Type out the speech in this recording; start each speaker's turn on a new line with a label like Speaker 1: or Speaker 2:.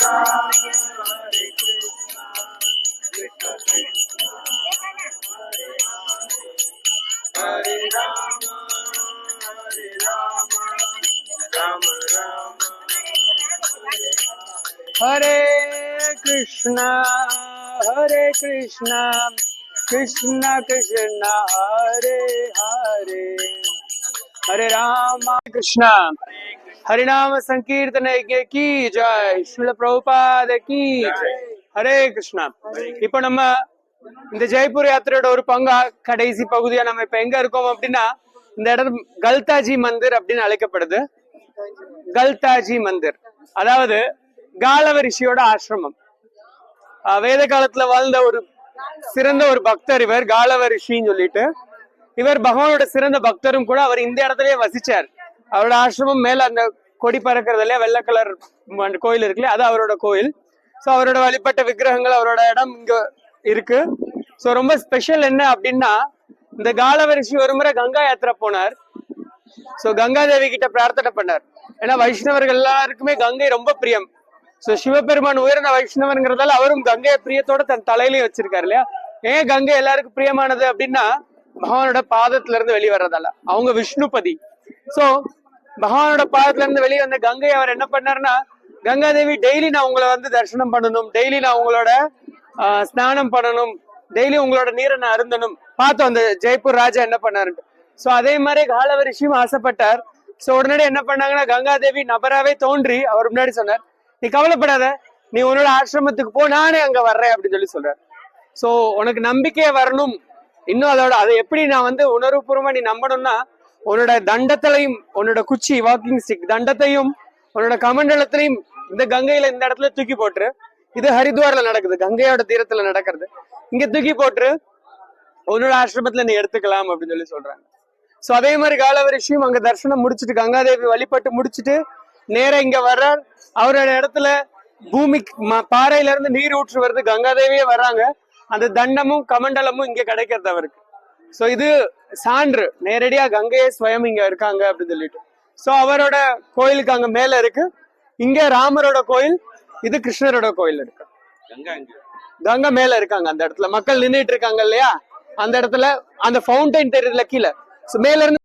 Speaker 1: Hare Krishna, Hare Krishna, Krishna Krishna, Hare Hare, Hare Rama, Krishna, Harinama Sankirtana ki jai, Srila Prabhupada ki jai, Hare Krishna. இப்போ நம்ம இந்த ஜெய்ப்பூர் யாத்திரையோட ஒரு பங்கா கடைசி பகுதியா நம்ம இப்ப எங்க இருக்கோம் அப்படின்னா இந்த இடம் கல்தாஜி மந்திர் அப்படின்னு அழைக்கப்படுது. கல்தாஜி மந்திர் அதாவது காலவ ரிஷியோட ஆசிரமம். வேத காலத்துல வாழ்ந்த ஒரு சிறந்த ஒரு பக்தர் இவர், காலவ ரிஷின்னு சொல்லிட்டு. இவர் பகவானோட சிறந்த பக்தரும் கூட. அவர் இந்த இடத்துலயே வசிச்சார். அவரோட ஆசிரமம் மேல அந்த கொடி பறக்கிறதுல வெள்ளை கலர் கோயில் இருக்குல்ல, அது அவரோட கோயில். ஸோ அவரோட வழிபட்ட விக்கிரகங்கள் அவரோட இடம் இங்க இருக்கு. ஸோ ரொம்ப ஸ்பெஷல் என்ன அப்படின்னா, இந்த காலவ ரிஷி ஒரு முறை கங்கா யாத்திரை போனார். ஸோ கங்கா தேவி கிட்ட பிரார்த்தனை பண்ணார். ஏன்னா வைஷ்ணவர்கள் எல்லாருக்குமே கங்கை ரொம்ப பிரியம். ஸோ சிவபெருமான் உயர்ந்த வைஷ்ணவருங்கிறதால அவரும் கங்கையை பிரியத்தோட தன் தலையிலையும் வச்சிருக்காரு இல்லையா. ஏன் கங்கை எல்லாருக்கும் பிரியமானது அப்படின்னா, பகவானோட பாதத்துல இருந்து வெளியே வர்றதால. அவங்க விஷ்ணுபதி. ஸோ பகவானோட பாதத்துல இருந்து வெளியே வந்த கங்கை அவர் என்ன பண்ணாருன்னா, கங்கா தேவி டெய்லி நான் உங்களை வந்து தரிசனம் பண்ணணும், டெய்லி நான் உங்களோட ஸ்நானம் பண்ணணும், டெய்லி உங்களோட நீரை நான் அருந்தணும். பார்த்தோம் அந்த ஜெய்ப்பூர் ராஜா என்ன பண்ணாருன்னு. ஸோ அதே மாதிரி காலவ ரிஷியும் ஆசைப்பட்டார். ஸோ உடனடி என்ன பண்ணாங்கன்னா, கங்கா தேவி நபராவே தோன்றி அவர் முன்னாடி சொன்னார், நீ கவலைப்படாத, நீ உன்னோட ஆசிரமத்துக்கு போ, நானே அங்க வர்றேன் அப்படின்னு சொல்றாரு. ஸோ உனக்கு நம்பிக்கையே வரணும். இன்னும் அதை எப்படி நான் வந்து உணர்வுபூர்வமா நீ நம்பணும்னா, உன்னோட தண்டத்திலையும் உன்னோட குச்சி வாக்கிங் ஸ்டிக் தண்டத்தையும் உன்னோட கமண்டலத்திலையும் இந்த கங்கையில இந்த இடத்துல தூக்கி போட்டுரு. இது ஹரித்வார்ல நடக்குது, கங்கையோட தீரத்துல நடக்கிறது. இங்க தூக்கி போட்டுரு, உன்னோட ஆசிரமத்துல நீ எடுத்துக்கலாம் அப்படின்னு சொல்றாங்க. சோ அதே மாதிரி காலவ ரிஷியும் அங்க தரிசனம் முடிச்சுட்டு கங்காதேவி வழிபட்டு முடிச்சுட்டு நேரம் இங்க வர்றார். அவரோட இடத்துல பூமி பாறையில இருந்து நீர் ஊற்று வருது, கங்காதேவியே வர்றாங்க. அந்த தண்டமும் கமண்டலமும் இங்க கிடைக்கிறது அவருக்கு. சோ இது சான்று, நேரடியா கங்கையே ஸ்வயம் இங்க இருக்காங்க அப்படின்னு சொல்லிட்டு. சோ அவரோட கோயிலுக்கு அங்க மேல இருக்கு. இங்க ராமரோட கோயில், இது கிருஷ்ணரோட கோயில் இருக்கு. கங்கை மேல இருக்காங்க. அந்த இடத்துல மக்கள் நின்றுட்டு இருக்காங்க இல்லையா, அந்த இடத்துல அந்த ஃபவுண்டைன் தெரியுதுல கீழே, மேல இருந்து